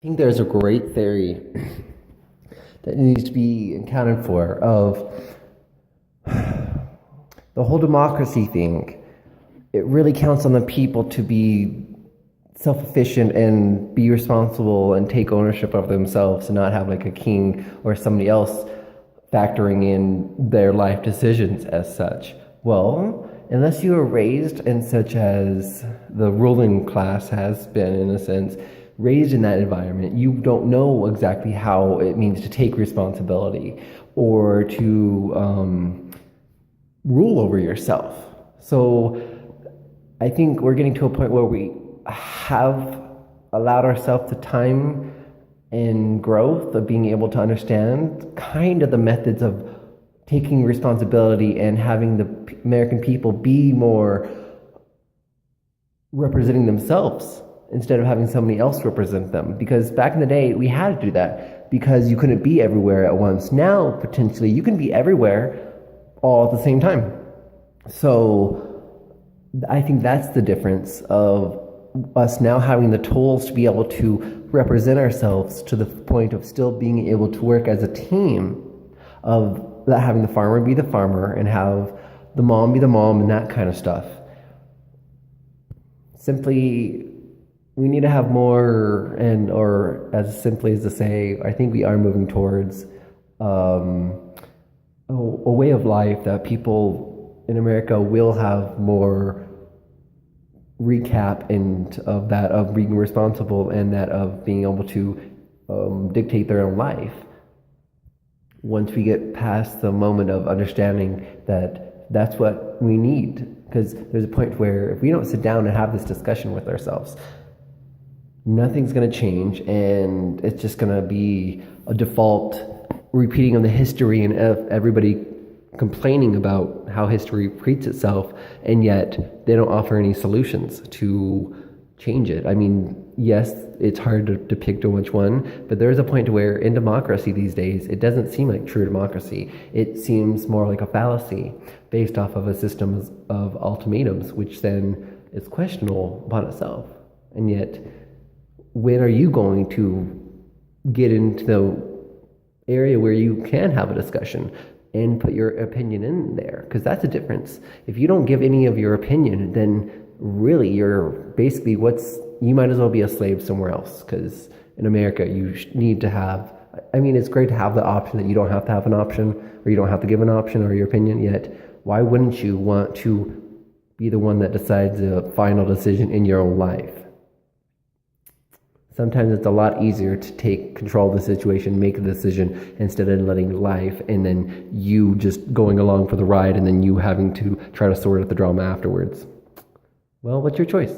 think there's a great theory that needs to be accounted for of the whole democracy thing. It really counts on the people to be self-efficient and be responsible and take ownership of themselves and not have like a king or somebody else factoring in their life decisions as such. Well, unless you were raised in such as the ruling class has been, in a sense, raised in that environment, you don't know exactly how it means to take responsibility or to rule over yourself. So I think we're getting to a point where we have allowed ourselves the time and growth of being able to understand kind of the methods of taking responsibility and having the American people be more representing themselves instead of having somebody else represent them. Because back in the day, we had to do that because you couldn't be everywhere at once. Now, potentially, you can be everywhere all at the same time. So I think that's the difference of us now having the tools to be able to represent ourselves to the point of still being able to work as a team, of having the farmer be the farmer and have the mom be the mom and that kind of stuff. Simply, we need to have more, and or as simply as to say, I think we are moving towards a way of life that people in America will have more recap and of that of being responsible and that of being able to dictate their own life. Once we get past the moment of understanding that that's what we need, because there's a point where if we don't sit down and have this discussion with ourselves, nothing's going to change, and it's just going to be a default repeating of the history and everybody complaining about how history repeats itself, and yet they don't offer any solutions to change it. I mean, yes, it's hard to depict which one, but there's a point to where in democracy these days, it doesn't seem like true democracy. It seems more like a fallacy based off of a system of ultimatums, which then is questionable upon itself. And yet, when are you going to get into the area where you can have a discussion and put your opinion in there? Because that's a difference. If you don't give any of your opinion, then really you're basically you might as well be a slave somewhere else. Because in America, you need to have, I mean, it's great to have the option that you don't have to have an option, or you don't have to give an option or your opinion, yet why wouldn't you want to be the one that decides the final decision in your own life? Sometimes it's a lot easier to take control of the situation, make a decision, instead of letting life and then you just going along for the ride and then you having to try to sort out the drama afterwards. Well, what's your choice?